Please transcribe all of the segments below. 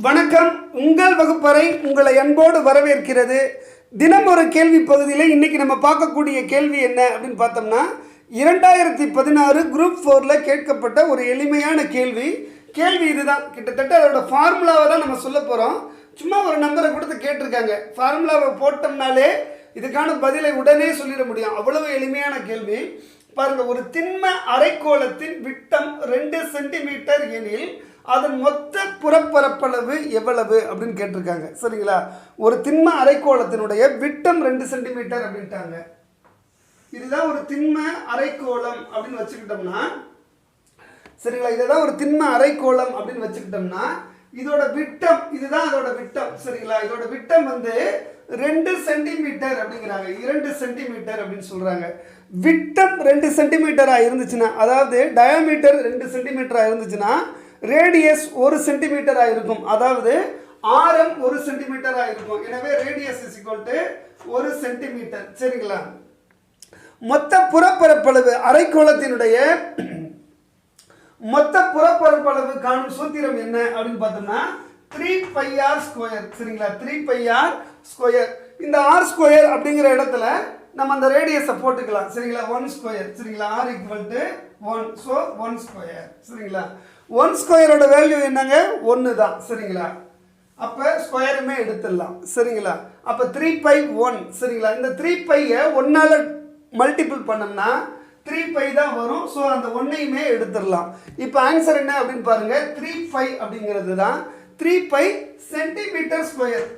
வணக்கம். உங்கள் வகுப்பறை உங்களை அன்போடு வரவேற்கிறது. தினம் ஒரு கேள்வி பகுதியில் இன்றைக்கி நம்ம பார்க்கக்கூடிய கேள்வி என்ன அப்படின்னு பார்த்தோம்னா 2016 குரூப் 4ல் கேட்கப்பட்ட ஒரு எளிமையான கேள்வி இதுதான். கிட்டத்தட்ட அதோட ஃபார்முலாவை தான் நம்ம சொல்ல போகிறோம். சும்மா ஒரு நம்பரை கொடுத்து கேட்டிருக்காங்க. ஃபார்முலாவை போட்டோம்னாலே இதுக்கான பதிலை உடனே சொல்லிட முடியும். அவ்வளவு எளிமையான கேள்வி. பாருங்கள், ஒரு திண்ம அரைக்கோளத்தின் விட்டம் 2 சென்டிமீட்டர் எனில் அதன் மொத்த புறப்பரப்பளவு எவ்வளவு அப்படின்னு கேட்டிருக்காங்க. சரிங்களா? ஒரு திண்ம அரைக்கோளத்தினுடைய விட்டம் 2 சென்டிமீட்டர் அப்படின்ட்டாங்க. இதுதான் ஒரு திண்ம அரைக்கோளம் அப்படின்னு வச்சுக்கிட்டோம்னா, சரிங்களா, இதுதான் ஒரு திண்ம அரைக்கோளம் அப்படின்னு வச்சுக்கிட்டோம்னா இதோட விட்டம், இதுதான் அதோட விட்டம். சரிங்களா? இதோட விட்டம் 2 சென்டிமீட்டர் அப்படிங்கிறாங்க. 2 சென்டிமீட்டர் அப்படின்னு சொல்றாங்க. விட்டம் 2 சென்டிமீட்டரா இருந்துச்சுன்னா, அதாவது டயாமீட்டர் 2 சென்டிமீட்டரா இருந்துச்சுன்னா ரேடியஸ் 1 சென்டிமீட்டரா இருக்கும். அதாவது ஆரம் 1 சென்டிமீட்டரா இருக்கும். எனவே radius is equal to 1 centimetre. சரிங்களா? மொத்த புறப்பரப்பளவு அரைக்கோளத்தினுடைய மொத்த புறப்பரப்பளவு காணும் சூத்திரம் என்ன அப்படின்னு பார்த்தோம்னா 3πr ஸ்கொயர். சரிங்களா? 3πr square. இந்த r ஸ்கொயர் அப்படிங்கிற இடத்துல நம்ம அந்த ரேடியஸை போட்டுக்கலாம். சரிங்களா? 1 ஸ்கொயர். சரிங்களா? r equal to 1. So 1 square. சரிங்களா? 1 ஸ்கொயரோட வேல்யூ என்னங்க? 1 தான். சரிங்களா? அப்போ ஸ்கொயருமே எடுத்துடலாம். சரிங்களா? அப்போ 3π1. சரிங்களா? இந்த 3πயை 1ஆல் மல்டிபிள் பண்ணோம்னா 3π தான் வரும். ஸோ அந்த 1ஐயுமே எடுத்துடலாம். இப்போ ஆன்சர் என்ன அப்படின்னு பாருங்க. 3π அப்படிங்கிறது தான் 3π சென்டிமீட்டர் ஸ்கொயர்.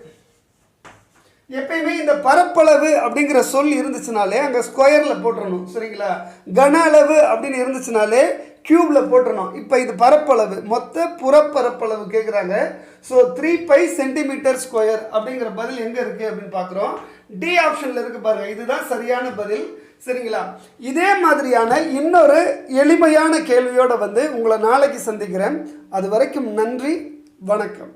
எப்பயுமே இந்த பரப்பளவு அப்படிங்கிற சொல் இருந்துச்சுனாலே அங்கே ஸ்கொயரில் போட்டுறணும். சரிங்களா? கன அளவு அப்படின்னு இருந்துச்சுனாலே கியூபில் போட்டுறணும். இப்போ இது பரப்பளவு, மொத்த புறப்பரப்பளவு கேட்குறாங்க. ஸோ 3π சென்டிமீட்டர் ஸ்கொயர் அப்படிங்கிற பதில் எங்கே இருக்குது அப்படின்னு பார்க்குறோம். டி ஆப்ஷனில் இருக்குது பாருங்கள். இதுதான் சரியான பதில். சரிங்களா? இதே மாதிரியான இன்னொரு எளிமையான கேள்வியோடு உங்களை நாளைக்கு சந்திக்கிறேன். அது வரைக்கும் நன்றி, வணக்கம்.